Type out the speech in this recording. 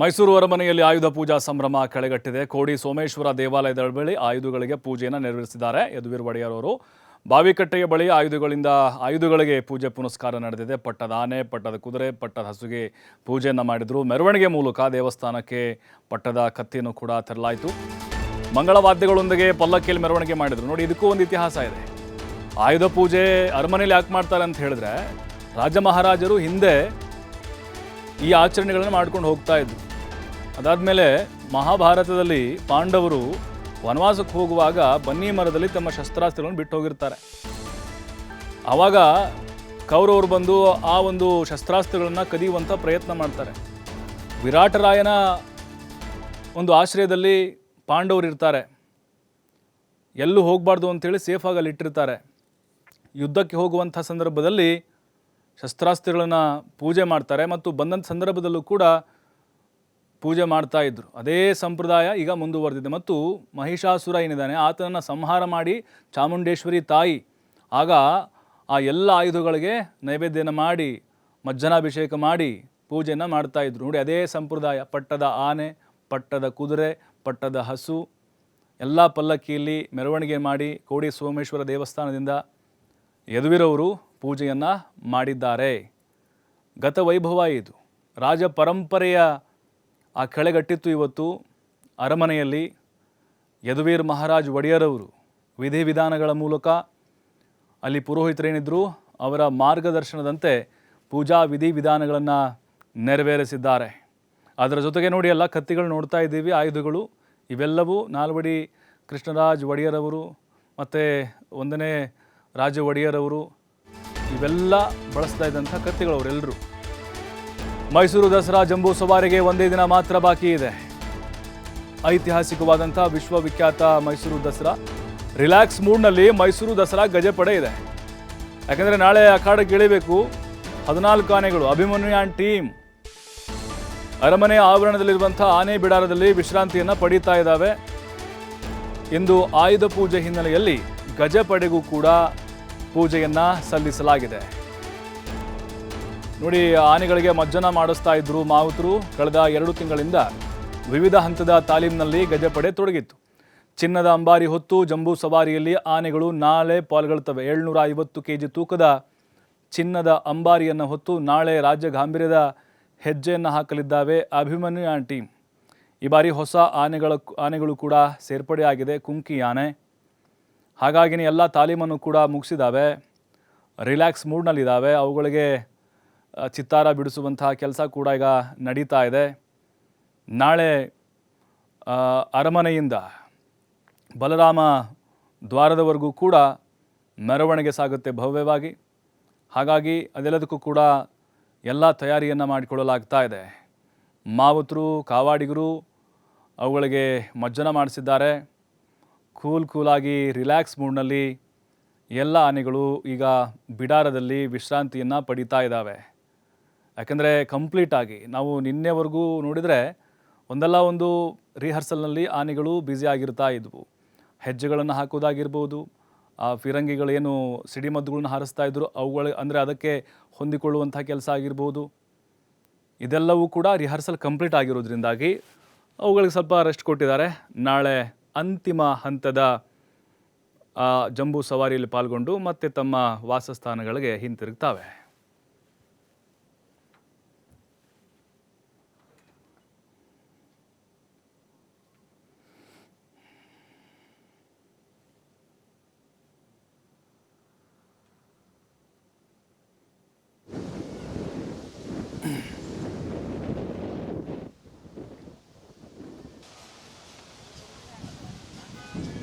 ಮೈಸೂರು ಅರಮನೆಯಲ್ಲಿ ಆಯುಧ ಪೂಜಾ ಸಂಭ್ರಮ ಕಳೆಗಟ್ಟಿದೆ. ಕೋಡಿ ಸೋಮೇಶ್ವರ ದೇವಾಲಯದ ಬಳಿ ಆಯುಧಗಳಿಗೆ ಪೂಜೆಯನ್ನು ನೆರವೇರಿಸಿದ್ದಾರೆ ಯದುವೀರ್ ಒಡೆಯರ್ ಅವರು. ಬಾವಿಕಟ್ಟೆಯ ಬಳಿ ಆಯುಧಗಳಿಗೆ ಪೂಜೆ ಪುನಸ್ಕಾರ ನಡೆದಿದೆ. ಪಟ್ಟದ ಆನೆ, ಪಟ್ಟದ ಕುದುರೆ, ಪಟ್ಟದ ಹಸುಗೆ ಪೂಜೆಯನ್ನು ಮಾಡಿದರು. ಮೆರವಣಿಗೆ ಮೂಲಕ ದೇವಸ್ಥಾನಕ್ಕೆ ಪಟ್ಟದ ಕತ್ತಿಯನ್ನು ಕೂಡ ತರಲಾಯಿತು. ಮಂಗಳವಾದ್ಯಗಳೊಂದಿಗೆ ಪಲ್ಲಕ್ಕಿಯಲ್ಲಿ ಮೆರವಣಿಗೆ ಮಾಡಿದರು. ನೋಡಿ, ಇದಕ್ಕೂ ಒಂದು ಇತಿಹಾಸ ಇದೆ. ಆಯುಧ ಪೂಜೆ ಅರಮನೆಯಲ್ಲಿ ಯಾಕೆ ಮಾಡ್ತಾರೆ ಅಂತ ಹೇಳಿದ್ರೆ, ರಾಜ ಮಹಾರಾಜರು ಹಿಂದೆ ಈ ಆಚರಣೆಗಳನ್ನು ಮಾಡ್ಕೊಂಡು ಹೋಗ್ತಾ ಇದ್ರು. ಅದಾದಮೇಲೆ ಮಹಾಭಾರತದಲ್ಲಿ ಪಾಂಡವರು ವನವಾಸಕ್ಕೆ ಹೋಗುವಾಗ ಬನ್ನಿ ಮರದಲ್ಲಿ ತಮ್ಮ ಶಸ್ತ್ರಾಸ್ತ್ರಗಳನ್ನು ಬಿಟ್ಟು ಹೋಗಿರ್ತಾರೆ. ಆವಾಗ ಕೌರವರು ಬಂದು ಆ ಒಂದು ಶಸ್ತ್ರಾಸ್ತ್ರಗಳನ್ನು ಕದಿಯುವಂಥ ಪ್ರಯತ್ನ ಮಾಡ್ತಾರೆ. ವಿರಾಟರಾಯನ ಒಂದು ಆಶ್ರಯದಲ್ಲಿ ಪಾಂಡವರು ಇರ್ತಾರೆ. ಎಲ್ಲೂ ಹೋಗಬಾರ್ದು ಅಂತೇಳಿ ಸೇಫಾಗಿ ಅಲ್ಲಿ ಇಟ್ಟಿರ್ತಾರೆ. ಯುದ್ಧಕ್ಕೆ ಹೋಗುವಂಥ ಸಂದರ್ಭದಲ್ಲಿ ಶಸ್ತ್ರಾಸ್ತ್ರಗಳನ್ನು ಪೂಜೆ ಮಾಡ್ತಾರೆ ಮತ್ತು ಬಂದಂಥ ಸಂದರ್ಭದಲ್ಲೂ ಕೂಡ ಪೂಜೆ ಮಾಡ್ತಾ ಇದ್ರು. ಅದೇ ಸಂಪ್ರದಾಯ ಈಗ ಮುಂದುವರೆದಿದೆ. ಮತ್ತು ಮಹಿಷಾಸುರ ಏನಿದ್ದಾನೆ ಆತನನ್ನು ಸಂಹಾರ ಮಾಡಿ ಚಾಮುಂಡೇಶ್ವರಿ ತಾಯಿ ಆಗ ಆ ಎಲ್ಲ ಆಯುಧಗಳಿಗೆ ನೈವೇದ್ಯನ ಮಾಡಿ ಮಜ್ಜನಾಭಿಷೇಕ ಮಾಡಿ ಪೂಜೆಯನ್ನು ಮಾಡ್ತಾ ಇದ್ರು. ನೋಡಿ, ಅದೇ ಸಂಪ್ರದಾಯ. ಪಟ್ಟದ ಆನೆ, ಪಟ್ಟದ ಕುದುರೆ, ಪಟ್ಟದ ಹಸು ಎಲ್ಲ ಪಲ್ಲಕ್ಕಿಯಲ್ಲಿ ಮೆರವಣಿಗೆ ಮಾಡಿ ಕೋಡಿ ಸೋಮೇಶ್ವರ ದೇವಸ್ಥಾನದಿಂದ ಯದುವೀರವರು ಪೂಜೆಯನ್ನು ಮಾಡಿದ್ದಾರೆ. ಗತವೈಭವ ಇದು. ರಾಜ ಪರಂಪರೆಯ ಆ ಕಳೆಗಟ್ಟಿತ್ತು. ಇವತ್ತು ಅರಮನೆಯಲ್ಲಿ ಯದುವೀರ್ ಮಹಾರಾಜ್ ಒಡೆಯರವರು ವಿಧಿವಿಧಾನಗಳ ಮೂಲಕ ಅಲ್ಲಿ ಪುರೋಹಿತರೇನಿದ್ರು ಅವರ ಮಾರ್ಗದರ್ಶನದಂತೆ ಪೂಜಾ ವಿಧಿವಿಧಾನಗಳನ್ನು ನೆರವೇರಿಸಿದ್ದಾರೆ. ಅದರ ಜೊತೆಗೆ ನೋಡಿ, ಎಲ್ಲ ಕತ್ತಿಗಳು ನೋಡ್ತಾ ಇದ್ದೀವಿ, ಆಯುಧಗಳು ಇವೆಲ್ಲವೂ ನಾಲ್ವಡಿ ಕೃಷ್ಣರಾಜ್ ಒಡೆಯರವರು ಮತ್ತು 1ನೇ ರಾಜ ಒಡೆಯರವರು ಇವೆಲ್ಲ ಬಳಸ್ತಾ ಇದ್ದಂಥ ಕತ್ತಿಗಳು ಅವರೆಲ್ಲರೂ. ಮೈಸೂರು ದಸರಾ ಜಂಬೂ ಸವಾರಿಗೆ ಒಂದೇ ದಿನ ಮಾತ್ರ ಬಾಕಿ ಇದೆ. ಐತಿಹಾಸಿಕವಾದಂಥ ವಿಶ್ವವಿಖ್ಯಾತ ಮೈಸೂರು ದಸರಾ ರಿಲ್ಯಾಕ್ಸ್ ಮೂಡ್ನಲ್ಲಿ ಮೈಸೂರು ದಸರಾ ಗಜಪಡೆ ಇದೆ. ಯಾಕಂದರೆ ನಾಳೆ ಅಖಾಡಕ್ಕೆ ಇಳಿಬೇಕು 14 ಆನೆಗಳು. ಅಭಿಮನ್ಯು ಆ್ಯಂಡ್ ಟೀಮ್ ಅರಮನೆ ಆವರಣದಲ್ಲಿರುವಂಥ ಆನೆ ಬಿಡಾರದಲ್ಲಿ ವಿಶ್ರಾಂತಿಯನ್ನು ಪಡೀತಾ ಇದ್ದಾವೆ. ಇಂದು ಆಯುಧ ಪೂಜೆ ಹಿನ್ನೆಲೆಯಲ್ಲಿ ಗಜಪಡೆಗೂ ಕೂಡ ಪೂಜೆಯನ್ನು ಸಲ್ಲಿಸಲಾಗಿದೆ. ನೋಡಿ, ಆನೆಗಳಿಗೆ ಮಜ್ಜನ ಮಾಡಿಸ್ತಾ ಇದ್ರು ಮಾವುತರು. ಕಳೆದ 2 ತಿಂಗಳಿಂದ ವಿವಿಧ ಹಂತದ ತಾಲೀಮಿನಲ್ಲಿ ಗಜಪಡೆ ತೊಡಗಿತ್ತು. ಚಿನ್ನದ ಅಂಬಾರಿ ಹೊತ್ತು ಜಂಬೂ ಸವಾರಿಯಲ್ಲಿ ಆನೆಗಳು ನಾಳೆ ಪಾಲ್ಗೊಳ್ತವೆ. 750 kg ತೂಕದ ಚಿನ್ನದ ಅಂಬಾರಿಯನ್ನು ಹೊತ್ತು ನಾಳೆ ರಾಜ್ಯ ಗಾಂಭೀರ್ಯದ ಹೆಜ್ಜೆಯನ್ನು ಹಾಕಲಿದ್ದಾವೆ ಅಭಿಮನ್ಯು ಆ್ಯಂಡ್ ಟೀಮ್. ಈ ಬಾರಿ ಹೊಸ ಆನೆಗಳು ಕೂಡ ಸೇರ್ಪಡೆಯಾಗಿದೆ, ಕುಂಕಿ ಆನೆ. ಹಾಗಾಗಿನೇ ಎಲ್ಲ ತಾಲೀಮನ್ನು ಕೂಡ ಮುಗಿಸಿದ್ದಾವೆ, ರಿಲ್ಯಾಕ್ಸ್ ಮೂಡ್ನಲ್ಲಿದ್ದಾವೆ. ಅವುಗಳಿಗೆ ಚಿತ್ತಾರ ಬಿಡಿಸುವಂತಹ ಕೆಲಸ ಕೂಡ ಈಗ ನಡೀತಾ ಇದೆ. ನಾಳೆ ಅರಮನೆಯಿಂದ ಬಲರಾಮ ದ್ವಾರದವರೆಗೂ ಕೂಡ ಮೆರವಣಿಗೆ ಸಾಗುತ್ತೆ ಭವ್ಯವಾಗಿ. ಹಾಗಾಗಿ ಅದೆಲ್ಲದಕ್ಕೂ ಕೂಡ ಎಲ್ಲ ತಯಾರಿಯನ್ನು ಮಾಡಿಕೊಳ್ಳಲಾಗ್ತಾ ಇದೆ. ಮಾವುತರು, ಕಾವಾಡಿಗರು ಅವುಗಳಿಗೆ ಮಜ್ಜನ ಮಾಡಿಸಿದ್ದಾರೆ. ಕೂಲಾಗಿ ರಿಲ್ಯಾಕ್ಸ್ ಮೂಡ್ನಲ್ಲಿ ಎಲ್ಲ ಆನೆಗಳು ಈಗ ಬಿಡಾರದಲ್ಲಿ ವಿಶ್ರಾಂತಿಯನ್ನು ಪಡೀತಾ ಇದ್ದಾವೆ. ಯಾಕಂದರೆ ಕಂಪ್ಲೀಟಾಗಿ ನಾವು ನಿನ್ನೆವರೆಗೂ ನೋಡಿದರೆ ಒಂದಲ್ಲ ಒಂದು ರಿಹರ್ಸಲ್ನಲ್ಲಿ ಆನೆಗಳು ಬ್ಯುಸಿ ಆಗಿರ್ತಾ ಇದ್ವು. ಹೆಜ್ಜೆಗಳನ್ನು ಹಾಕೋದಾಗಿರ್ಬೋದು, ಆ ಫಿರಂಗಿಗಳೇನು ಸಿಡಿಮದ್ದುಗಳನ್ನ ಹಾರಿಸ್ತಾ ಇದ್ರು ಅಂದರೆ ಅದಕ್ಕೆ ಹೊಂದಿಕೊಳ್ಳುವಂಥ ಕೆಲಸ ಆಗಿರ್ಬೋದು. ಇದೆಲ್ಲವೂ ಕೂಡ ರಿಹರ್ಸಲ್ ಕಂಪ್ಲೀಟ್ ಆಗಿರೋದ್ರಿಂದಾಗಿ ಅವುಗಳಿಗೆ ಸ್ವಲ್ಪ ರೆಸ್ಟ್ ಕೊಟ್ಟಿದ್ದಾರೆ. ನಾಳೆ ಅಂತಿಮ ಹಂತದ ಜಂಬೂ ಸವಾರಿಯಲ್ಲಿ ಪಾಲ್ಗೊಂಡು ಮತ್ತೆ ತಮ್ಮ ವಾಸಸ್ಥಾನಗಳಿಗೆ ಹಿಂತಿರುಗ್ತವೆ.